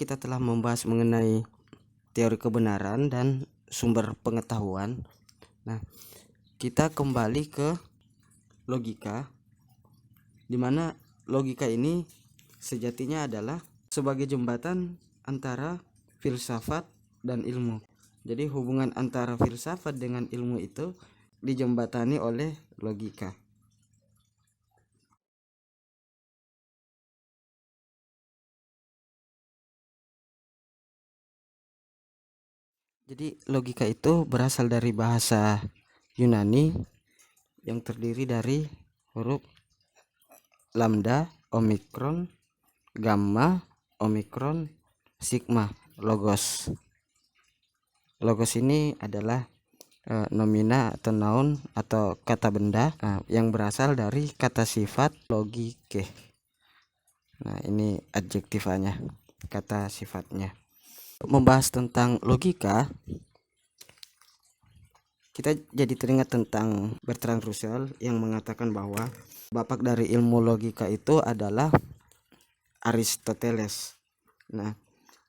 kita telah membahas mengenai teori kebenaran dan sumber pengetahuan. Nah, kita kembali ke logika, di mana logika ini sejatinya adalah sebagai jembatan antara filsafat dan ilmu. Jadi hubungan antara filsafat dengan ilmu itu dijembatani oleh logika. Jadi logika itu berasal dari bahasa Yunani yang terdiri dari huruf lambda, omikron, gamma, omikron, sigma, logos. Logos ini adalah nomina atau noun atau kata benda yang berasal dari kata sifat logike. Nah, ini adjektifanya, kata sifatnya. Membahas tentang logika, kita jadi teringat tentang Bertrand Russell yang mengatakan bahwa bapak dari ilmu logika itu adalah Aristoteles. Nah,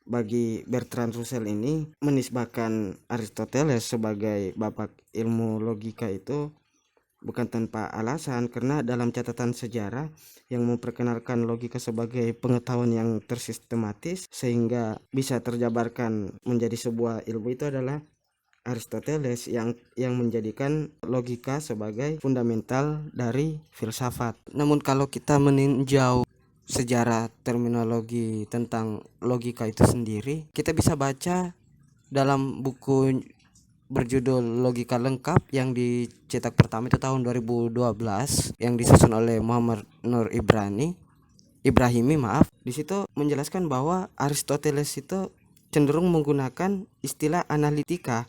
bagi Bertrand Russell ini menisbahkan Aristoteles sebagai bapak ilmu logika itu bukan tanpa alasan, karena dalam catatan sejarah yang memperkenalkan logika sebagai pengetahuan yang tersistematis sehingga bisa terjabarkan menjadi sebuah ilmu itu adalah Aristoteles yang menjadikan logika sebagai fundamental dari filsafat. Namun kalau kita meninjau sejarah terminologi tentang logika itu sendiri, kita bisa baca dalam buku berjudul Logika Lengkap yang dicetak pertama itu tahun 2012 yang disusun oleh Muhammad Nur Ibrahimi. Di situ menjelaskan bahwa Aristoteles itu cenderung menggunakan istilah analitika.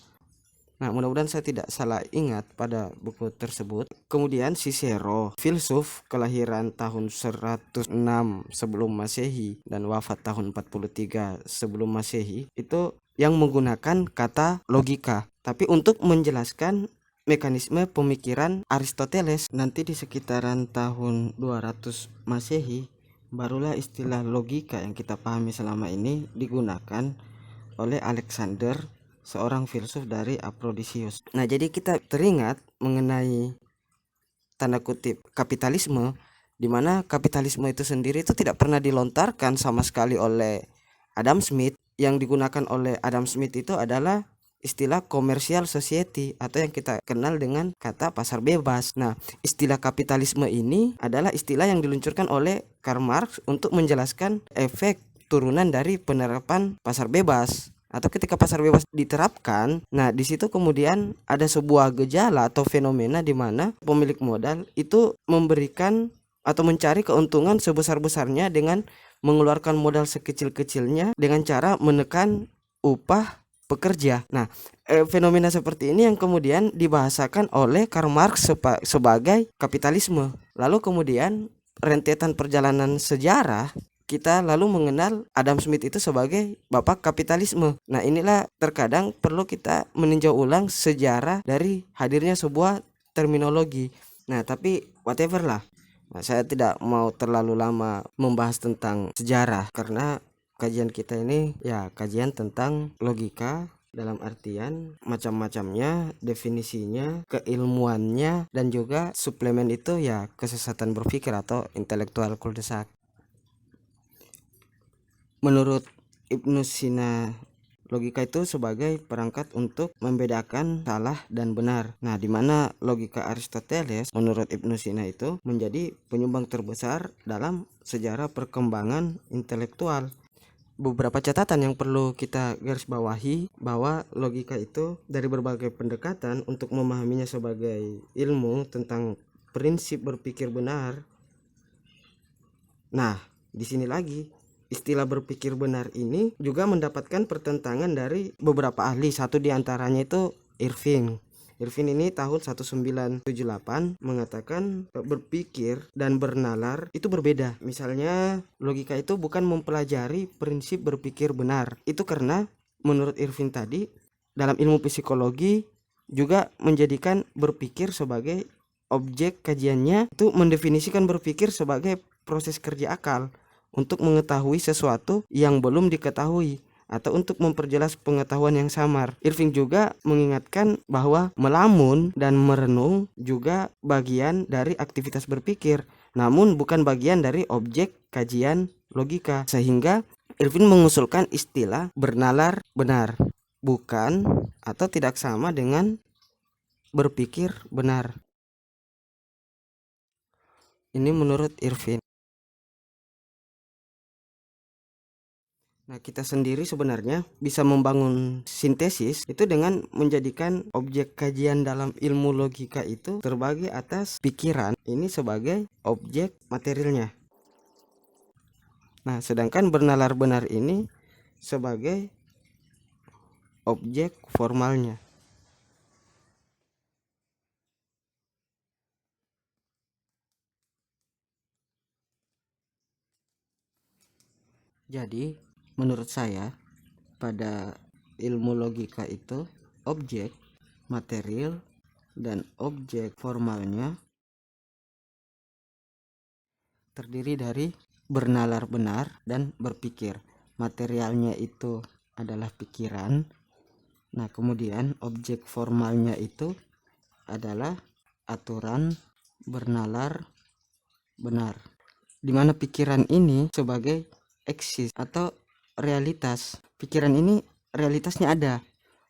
Nah, mudah-mudahan saya tidak salah ingat pada buku tersebut. Kemudian Cicero, filsuf kelahiran tahun 106 sebelum Masehi dan wafat tahun 43 sebelum Masehi, itu yang menggunakan kata logika. Tapi untuk menjelaskan mekanisme pemikiran Aristoteles, nanti di sekitaran tahun 200 Masehi barulah istilah logika yang kita pahami selama ini digunakan oleh Alexander, seorang filsuf dari Aphrodisius. Nah, jadi kita teringat mengenai tanda kutip kapitalisme, di mana kapitalisme itu sendiri itu tidak pernah dilontarkan sama sekali oleh Adam Smith. Yang digunakan oleh Adam Smith itu adalah istilah commercial society atau yang kita kenal dengan kata pasar bebas. Nah, istilah kapitalisme ini adalah istilah yang diluncurkan oleh Karl Marx untuk menjelaskan efek turunan dari penerapan pasar bebas. Atau ketika pasar bebas diterapkan, nah di situ kemudian ada sebuah gejala atau fenomena di mana pemilik modal itu memberikan atau mencari keuntungan sebesar-besarnya dengan mengeluarkan modal sekecil-kecilnya dengan cara menekan upah pekerja. Nah, fenomena seperti ini yang kemudian dibahasakan oleh Karl Marx sebagai kapitalisme. Lalu kemudian rentetan perjalanan sejarah, kita lalu mengenal Adam Smith itu sebagai bapak kapitalisme. Nah, inilah terkadang perlu kita meninjau ulang sejarah dari hadirnya sebuah terminologi. Nah, tapi whatever lah. Nah, saya tidak mau terlalu lama membahas tentang sejarah karena kajian kita ini ya kajian tentang logika dalam artian macam-macamnya, definisinya, keilmuannya, dan juga suplemen itu ya kesesatan berpikir atau intelektual cul-de-sac. Menurut Ibnu Sina, logika itu sebagai perangkat untuk membedakan salah dan benar. Nah, di mana logika Aristoteles menurut Ibnu Sina itu menjadi penyumbang terbesar dalam sejarah perkembangan intelektual. Beberapa catatan yang perlu kita garis bawahi bahwa logika itu dari berbagai pendekatan untuk memahaminya sebagai ilmu tentang prinsip berpikir benar. Nah, di sini lagi istilah berpikir benar ini juga mendapatkan pertentangan dari beberapa ahli. Satu diantaranya itu Irving ini tahun 1978 mengatakan berpikir dan bernalar itu berbeda. Misalnya logika itu bukan mempelajari prinsip berpikir benar. Itu karena menurut Irving tadi dalam ilmu psikologi juga menjadikan berpikir sebagai objek kajiannya, itu mendefinisikan berpikir sebagai proses kerja akal. untuk mengetahui sesuatu yang belum diketahui atau untuk memperjelas pengetahuan yang samar. Irving juga mengingatkan bahwa melamun dan merenung juga bagian dari aktivitas berpikir, namun bukan bagian dari objek kajian logika. Sehingga Irving mengusulkan istilah bernalar benar, bukan atau tidak sama dengan berpikir benar. Ini menurut Irving. Nah, kita sendiri sebenarnya bisa membangun sintesis itu dengan menjadikan objek kajian dalam ilmu logika itu terbagi atas pikiran ini sebagai objek materialnya. Nah, sedangkan bernalar benar ini sebagai objek formalnya. Jadi, menurut saya pada ilmu logika itu objek material dan objek formalnya terdiri dari bernalar benar dan berpikir. Materialnya itu adalah pikiran. Nah, kemudian objek formalnya itu adalah aturan bernalar benar, di mana pikiran ini sebagai eksis atau realitas. Pikiran ini realitasnya ada.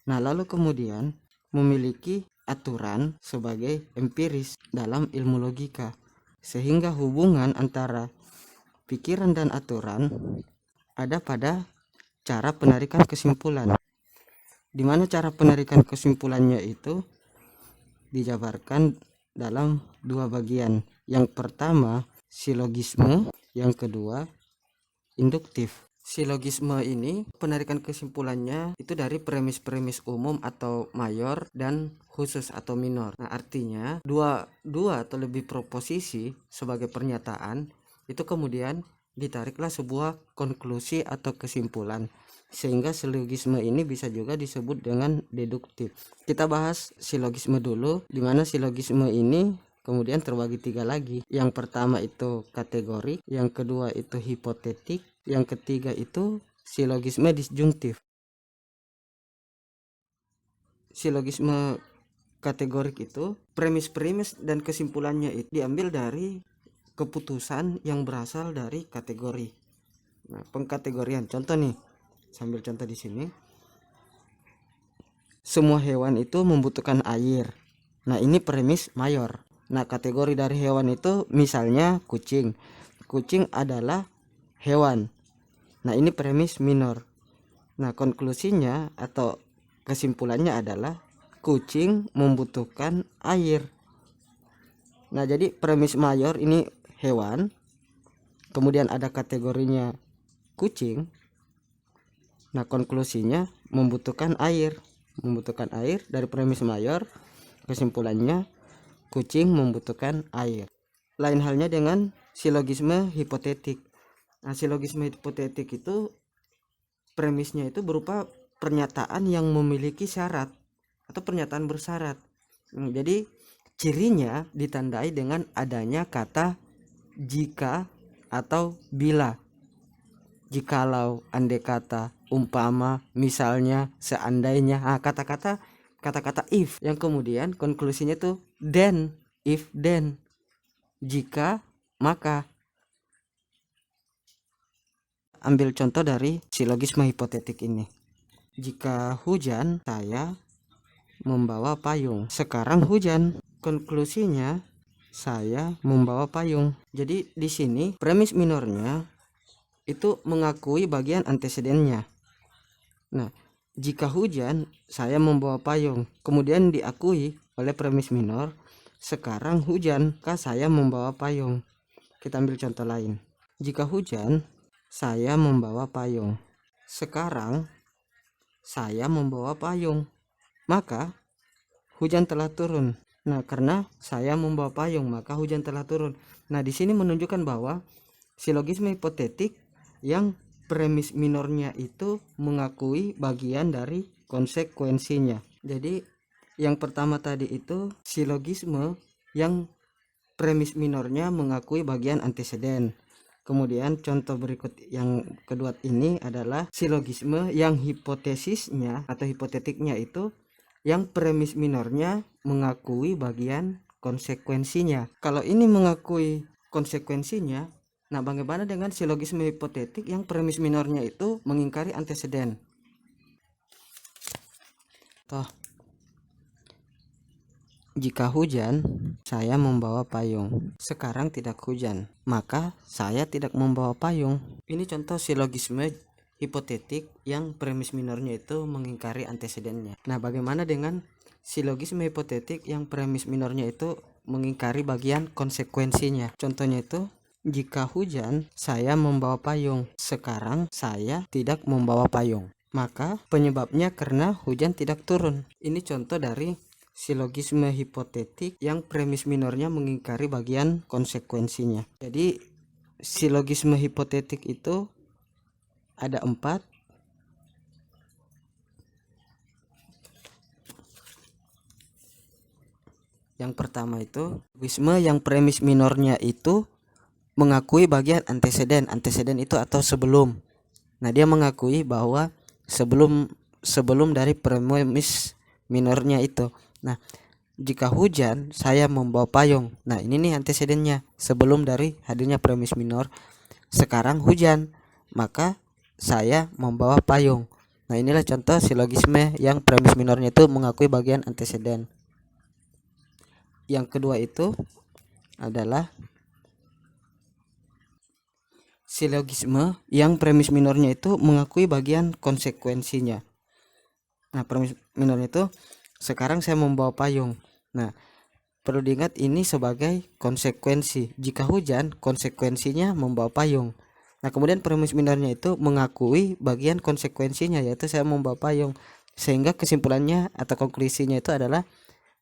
Nah, lalu kemudian memiliki aturan sebagai empiris dalam ilmu logika, sehingga hubungan antara pikiran dan aturan ada pada cara penarikan kesimpulan, di mana cara penarikan kesimpulannya itu dijabarkan dalam dua bagian. Yang pertama silogisme, yang kedua induktif. Silogisme ini penarikan kesimpulannya itu dari premis-premis umum atau mayor dan khusus atau minor. Nah, artinya dua atau lebih proposisi sebagai pernyataan itu kemudian ditariklah sebuah konklusi atau kesimpulan, sehingga silogisme ini bisa juga disebut dengan deduktif. Kita bahas silogisme dulu, di mana silogisme ini kemudian terbagi tiga lagi. Yang pertama itu kategori, yang kedua itu hipotetik, yang ketiga itu silogisme disjungtif. Silogisme kategorik itu premis-premis dan kesimpulannya itu diambil dari keputusan yang berasal dari kategori. Nah, pengkategorian contoh nih, sambil contoh di sini. Semua hewan itu membutuhkan air. Nah, ini premis mayor. Nah, kategori dari hewan itu misalnya kucing. Kucing adalah hewan. Nah, ini premis minor. Nah, konklusinya atau kesimpulannya adalah kucing membutuhkan air. Nah, jadi premis mayor ini hewan, kemudian ada kategorinya kucing. Nah, konklusinya membutuhkan air. Membutuhkan air dari premis mayor, kesimpulannya kucing membutuhkan air. Lain halnya dengan silogisme hipotetik. Nah, silogisme hipotetik itu premisnya itu berupa pernyataan yang memiliki syarat atau pernyataan bersyarat. Jadi cirinya ditandai dengan adanya kata jika atau bila. Jikalau, andai kata, umpama, misalnya, seandainya. Nah, kata-kata if yang kemudian konklusinya tuh then, if then, jika maka. Ambil contoh dari silogisme hipotetik ini. Jika hujan, saya membawa payung. Sekarang hujan. Konklusinya saya membawa payung. Jadi di sini premis minornya itu mengakui bagian antecedennya. Nah, jika hujan, saya membawa payung. Kemudian diakui oleh premis minor, sekarang hujan, maka saya membawa payung. Kita ambil contoh lain. Jika hujan, saya membawa payung. Sekarang saya membawa payung, maka hujan telah turun. Nah, karena saya membawa payung, maka hujan telah turun. Nah, di sini menunjukkan bahwa silogisme hipotetik yang premis minornya itu mengakui bagian dari konsekuensinya. Jadi yang pertama tadi itu silogisme yang premis minornya mengakui bagian anteseden. Kemudian contoh berikut yang kedua ini adalah silogisme yang hipotesisnya atau hipotetiknya itu yang premis minornya mengakui bagian konsekuensinya. Kalau ini mengakui konsekuensinya, nah bagaimana dengan silogisme hipotetik yang premis minornya itu mengingkari anteseden? Toh, jika hujan, saya membawa payung. Sekarang tidak hujan, maka saya tidak membawa payung. Ini contoh silogisme hipotetik yang premis minornya itu mengingkari antecedennya. Nah, bagaimana dengan silogisme hipotetik yang premis minornya itu mengingkari bagian konsekuensinya? Contohnya itu, jika hujan, saya membawa payung. Sekarang saya tidak membawa payung, maka penyebabnya karena hujan tidak turun. Ini contoh dari silogisme hipotetik yang premis minornya mengingkari bagian konsekuensinya. Jadi silogisme hipotetik itu ada 4. Yang pertama itu silogisme yang premis minornya itu mengakui bagian anteseden. Anteseden itu atau sebelum. Nah, dia mengakui bahwa sebelum dari premis minornya itu. Nah, jika hujan, saya membawa payung. Nah, ini nih antecedennya sebelum dari hadirnya premis minor. Sekarang hujan, maka saya membawa payung. Nah, inilah contoh silogisme yang premis minornya itu mengakui bagian anteseden. Yang kedua itu adalah silogisme yang premis minornya itu mengakui bagian konsekuensinya. Nah, premis minornya itu sekarang saya membawa payung. Nah, perlu diingat ini sebagai konsekuensi. Jika hujan, konsekuensinya membawa payung. Nah, kemudian premis minornya itu mengakui bagian konsekuensinya, yaitu saya membawa payung. Sehingga kesimpulannya atau konklusinya itu adalah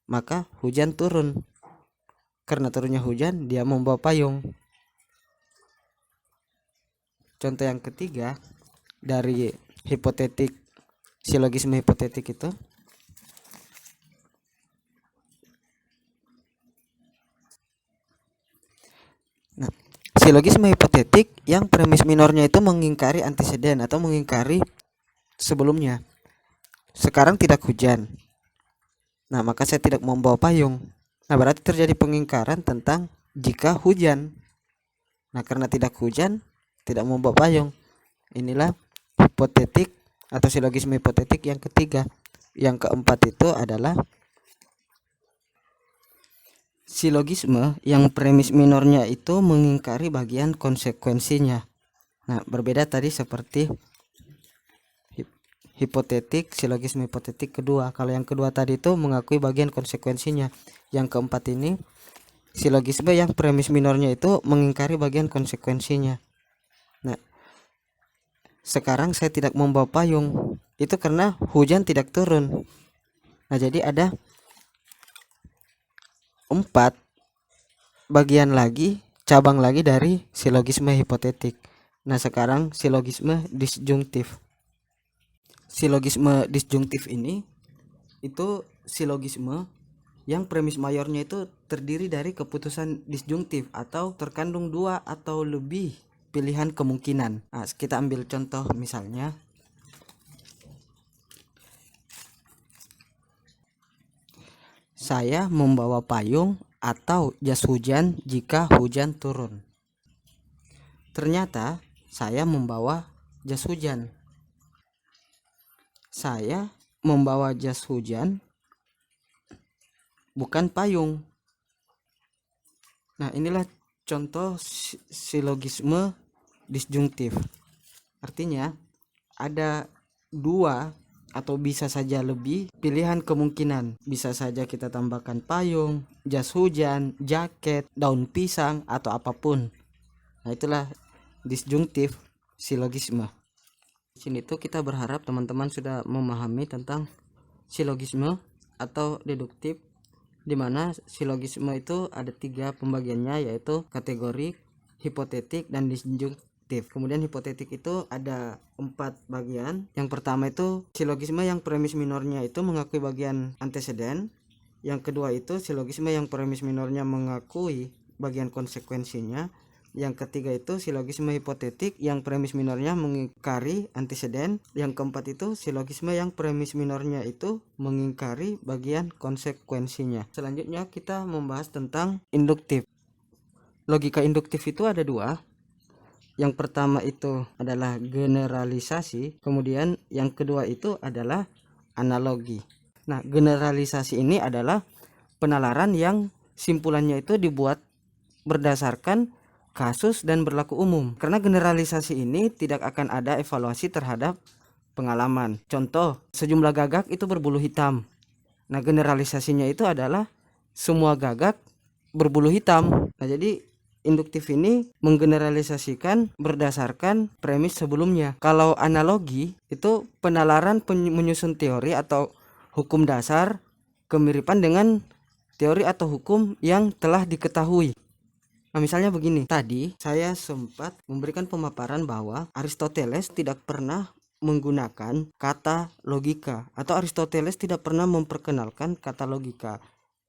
maka hujan turun. Karena turunnya hujan, dia membawa payung. Contoh yang ketiga dari hipotetik, silogisme hipotetik itu silogisme hipotetik yang premis minornya itu mengingkari anteseden atau mengingkari sebelumnya. Sekarang tidak hujan, nah maka saya tidak membawa payung. Nah, berarti terjadi pengingkaran tentang jika hujan. Nah, karena tidak hujan, tidak membawa payung. Inilah hipotetik atau silogisme hipotetik yang ketiga. Yang keempat itu adalah silogisme yang premis minornya itu mengingkari bagian konsekuensinya. Nah, berbeda tadi seperti hipotetik, silogisme hipotetik kedua. Kalau yang kedua tadi itu mengakui bagian konsekuensinya. Yang keempat ini silogisme yang premis minornya itu mengingkari bagian konsekuensinya. Nah, sekarang saya tidak membawa payung. Itu karena hujan tidak turun. Nah, jadi ada 4 bagian lagi, cabang lagi dari silogisme hipotetik. Nah, sekarang silogisme disjungtif. Silogisme disjungtif ini itu silogisme yang premis mayornya itu terdiri dari keputusan disjungtif atau terkandung 2 atau lebih pilihan kemungkinan. Nah, kita ambil contoh misalnya, saya membawa payung atau jas hujan jika hujan turun. Ternyata saya membawa jas hujan. Saya membawa jas hujan, bukan payung. Nah, inilah contoh silogisme disjungtif. Artinya ada 2 atau bisa saja lebih pilihan kemungkinan. Bisa saja kita tambahkan payung, jas hujan, jaket, daun pisang, atau apapun. Nah, itulah disjungtif silogisme. Di sini tuh kita berharap teman-teman sudah memahami tentang silogisme atau deduktif, di mana silogisme itu ada 3 pembagiannya, yaitu kategorik, hipotetik, dan disjungtif. Kemudian hipotetik itu ada 4 bagian. Yang pertama itu silogisme yang premis minornya itu mengakui bagian anteseden. Yang kedua itu silogisme yang premis minornya mengakui bagian konsekuensinya. Yang ketiga itu silogisme hipotetik yang premis minornya mengingkari anteseden. Yang keempat itu silogisme yang premis minornya itu mengingkari bagian konsekuensinya. Selanjutnya kita membahas tentang induktif. Logika induktif itu ada dua. Yang pertama itu adalah generalisasi, kemudian yang kedua itu adalah analogi. Nah, generalisasi ini adalah penalaran yang simpulannya itu dibuat berdasarkan kasus dan berlaku umum. Karena generalisasi ini tidak akan ada evaluasi terhadap pengalaman. Contoh, sejumlah gagak itu berbulu hitam. Nah, generalisasinya itu adalah semua gagak berbulu hitam. Nah, jadi induktif ini menggeneralisasikan berdasarkan premis sebelumnya. Kalau analogi itu penalaran menyusun teori atau hukum dasar kemiripan dengan teori atau hukum yang telah diketahui. Nah, misalnya begini, tadi saya sempat memberikan pemaparan bahwa Aristoteles tidak pernah menggunakan kata logika, atau Aristoteles tidak pernah memperkenalkan kata logika.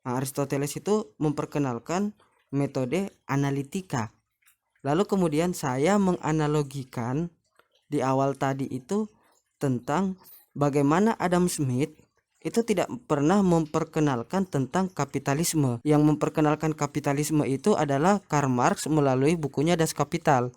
Nah, Aristoteles itu memperkenalkan metode analitika. Lalu kemudian saya menganalogikan di awal tadi itu tentang bagaimana Adam Smith itu tidak pernah memperkenalkan tentang kapitalisme. Yang memperkenalkan kapitalisme itu adalah Karl Marx melalui bukunya Das Kapital.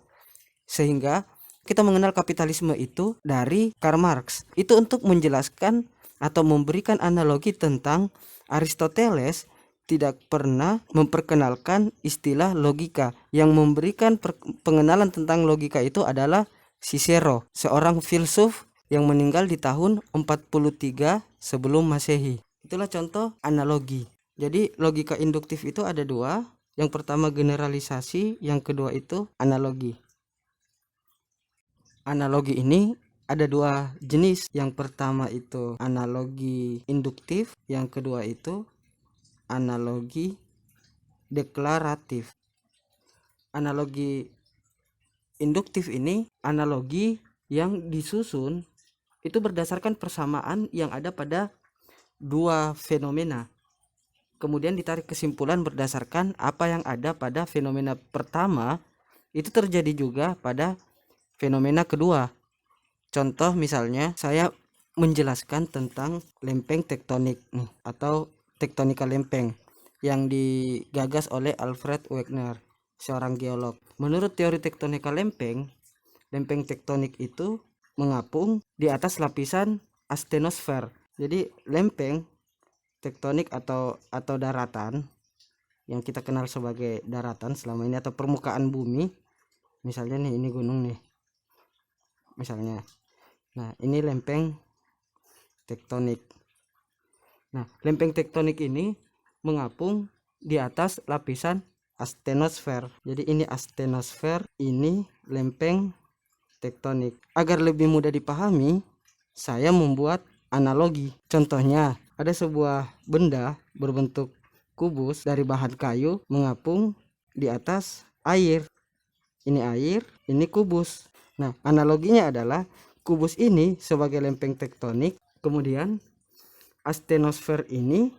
Sehingga kita mengenal kapitalisme itu dari Karl Marx. Itu untuk menjelaskan atau memberikan analogi tentang Aristoteles tidak pernah memperkenalkan istilah logika. Yang memberikan pengenalan tentang logika itu adalah Cicero, seorang filsuf yang meninggal di tahun 43 sebelum Masehi. Itulah contoh analogi. Jadi logika induktif itu ada dua. Yang pertama generalisasi, yang kedua itu analogi. Analogi ini ada dua jenis. Yang pertama itu analogi induktif, yang kedua itu analogi deklaratif. Analogi induktif ini analogi yang disusun itu berdasarkan persamaan yang ada pada dua fenomena. Kemudian ditarik kesimpulan berdasarkan apa yang ada pada fenomena pertama itu terjadi juga pada fenomena kedua. Contoh misalnya saya menjelaskan tentang lempeng tektonik atau tektonika lempeng yang digagas oleh Alfred Wegener, seorang geolog. Menurut teori tektonika lempeng, lempeng tektonik itu mengapung di atas lapisan astenosfer. Jadi lempeng tektonik atau daratan yang kita kenal sebagai daratan selama ini atau permukaan bumi. Misalnya nih, ini gunung nih. Misalnya. Nah, ini lempeng tektonik. Nah, lempeng tektonik ini mengapung di atas lapisan astenosfer. Jadi ini astenosfer, ini lempeng tektonik. Agar lebih mudah dipahami, saya membuat analogi. Contohnya, ada sebuah benda berbentuk kubus dari bahan kayu mengapung di atas air. Ini air, ini kubus. Nah, analoginya adalah kubus ini sebagai lempeng tektonik, kemudian astenosfer ini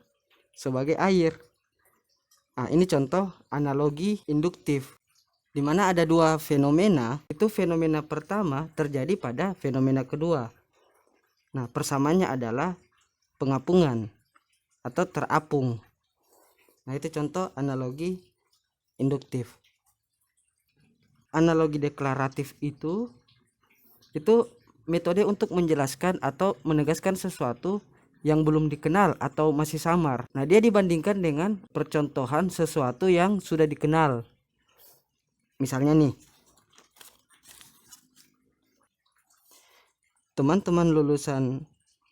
sebagai air. Nah, ini contoh analogi induktif, di mana ada dua fenomena. Itu fenomena pertama terjadi pada fenomena kedua. Nah, persamaannya adalah pengapungan atau terapung. Nah, itu contoh analogi induktif. Analogi deklaratif itu metode untuk menjelaskan atau menegaskan sesuatu yang belum dikenal atau masih samar. Nah, dia dibandingkan dengan percontohan sesuatu yang sudah dikenal. Misalnya nih, teman-teman lulusan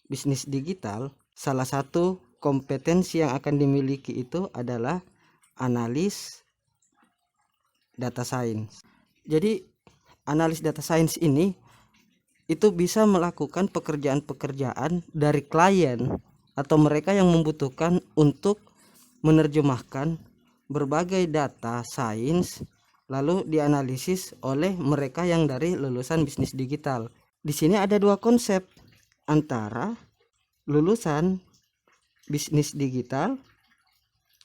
bisnis digital, salah satu kompetensi yang akan dimiliki itu adalah analis data science. Jadi analis data science ini itu bisa melakukan pekerjaan-pekerjaan dari klien atau mereka yang membutuhkan untuk menerjemahkan berbagai data sains lalu dianalisis oleh mereka yang dari lulusan bisnis digital. Di sini ada dua konsep antara lulusan bisnis digital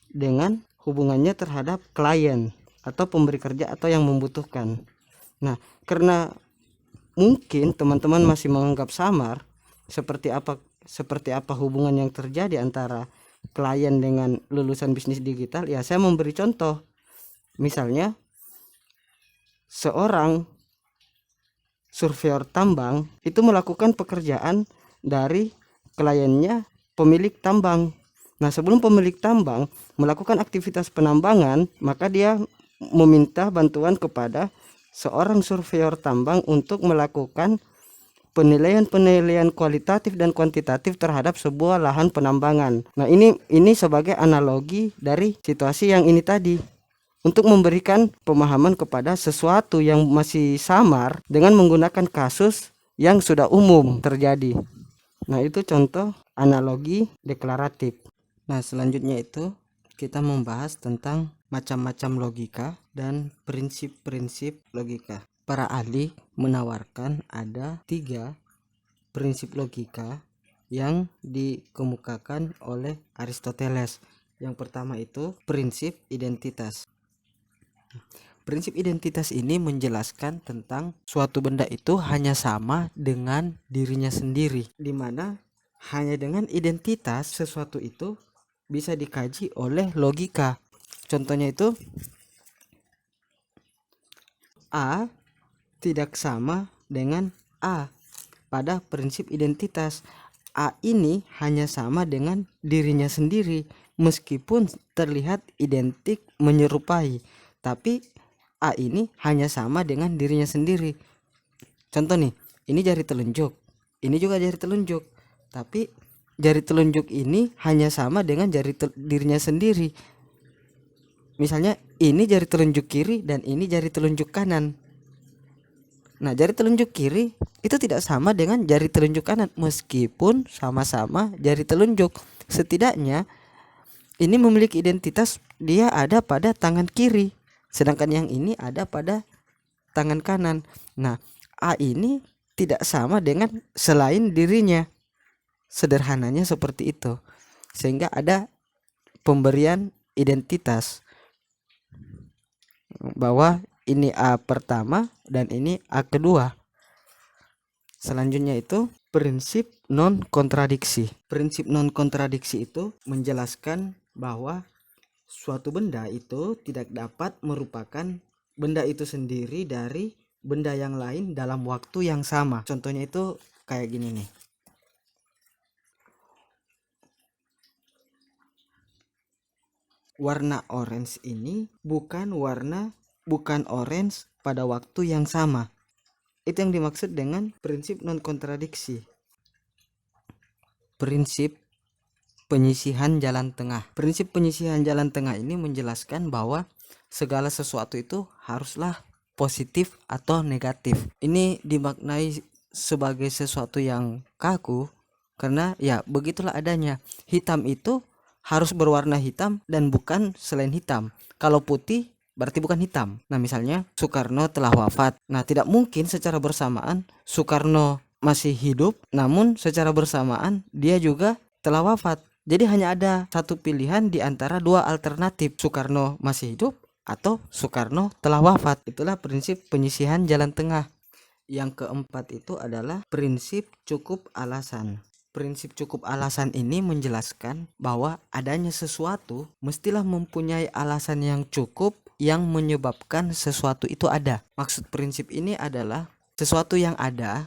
dengan hubungannya terhadap klien. atau pemberi kerja atau yang membutuhkan. Nah, karena mungkin teman-teman masih menganggap samar seperti apa hubungan yang terjadi antara klien dengan lulusan bisnis digital, ya saya memberi contoh. Misalnya seorang surveyor tambang itu melakukan pekerjaan dari kliennya pemilik tambang. Nah, sebelum pemilik tambang melakukan aktivitas penambangan, maka dia meminta bantuan kepada seorang surveyor tambang untuk melakukan penilaian kualitatif dan kuantitatif terhadap sebuah lahan penambangan. Nah, ini sebagai analogi dari situasi yang ini tadi, untuk memberikan pemahaman kepada sesuatu yang masih samar dengan menggunakan kasus yang sudah umum terjadi. Nah, itu contoh analogi deklaratif. Nah, selanjutnya itu kita membahas tentang macam-macam logika dan prinsip-prinsip logika. Para ahli menawarkan ada 3 prinsip logika yang dikemukakan oleh Aristoteles. Yang pertama itu prinsip identitas. Prinsip identitas ini menjelaskan tentang suatu benda itu hanya sama dengan dirinya sendiri, di mana hanya dengan identitas sesuatu itu bisa dikaji oleh logika. Contohnya itu A tidak sama dengan A pada prinsip identitas. A ini hanya sama dengan dirinya sendiri meskipun terlihat identik menyerupai, tapi A ini hanya sama dengan dirinya sendiri. Contoh nih, ini jari telunjuk, ini juga jari telunjuk, tapi jari telunjuk ini hanya sama dengan dirinya sendiri. Misalnya ini jari telunjuk kiri dan ini jari telunjuk kanan. Nah, jari telunjuk kiri itu tidak sama dengan jari telunjuk kanan meskipun sama-sama jari telunjuk. Setidaknya ini memiliki identitas, dia ada pada tangan kiri, sedangkan yang ini ada pada tangan kanan. Nah, A ini tidak sama dengan selain dirinya. Sederhananya seperti itu. Sehingga ada pemberian identitas bahwa ini A pertama dan ini A kedua. Selanjutnya itu prinsip non kontradiksi. Prinsip non kontradiksi itu menjelaskan bahwa suatu benda itu tidak dapat merupakan benda itu sendiri dari benda yang lain dalam waktu yang sama. Contohnya itu kayak gini nih. Warna orange ini bukan orange pada waktu yang sama. Itu yang dimaksud dengan prinsip non kontradiksi. Prinsip penyisihan jalan tengah. Prinsip penyisihan jalan tengah ini menjelaskan bahwa segala sesuatu itu haruslah positif atau negatif. Ini dimaknai sebagai sesuatu yang kaku karena ya begitulah adanya. Hitam itu harus berwarna hitam dan bukan selain hitam. Kalau putih berarti bukan hitam. Nah, misalnya Soekarno telah wafat. Nah, tidak mungkin secara bersamaan Soekarno masih hidup namun secara bersamaan dia juga telah wafat. Jadi hanya ada satu pilihan di antara 2 alternatif, Soekarno masih hidup atau Soekarno telah wafat. Itulah prinsip penyisihan jalan tengah. Yang keempat itu adalah prinsip cukup alasan. Prinsip cukup alasan ini menjelaskan bahwa adanya sesuatu mestilah mempunyai alasan yang cukup yang menyebabkan sesuatu itu ada. Maksud prinsip ini adalah sesuatu yang ada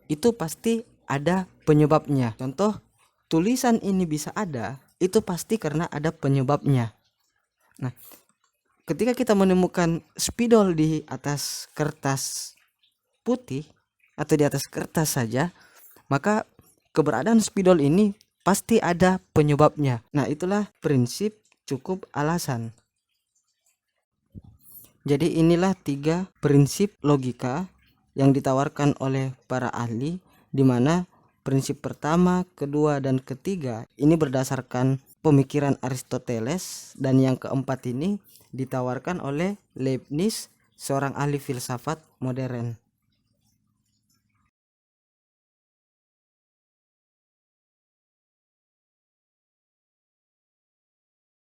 itu pasti ada penyebabnya. Contoh, tulisan ini bisa ada itu pasti karena ada penyebabnya. Nah, ketika kita menemukan spidol di atas kertas putih atau di atas kertas saja, maka keberadaan spidol ini pasti ada penyebabnya. Nah, itulah prinsip cukup alasan. Jadi inilah 3 prinsip logika yang ditawarkan oleh para ahli, di mana prinsip pertama, kedua, dan ketiga ini berdasarkan pemikiran Aristoteles, dan yang keempat ini ditawarkan oleh Leibniz, seorang ahli filsafat modern.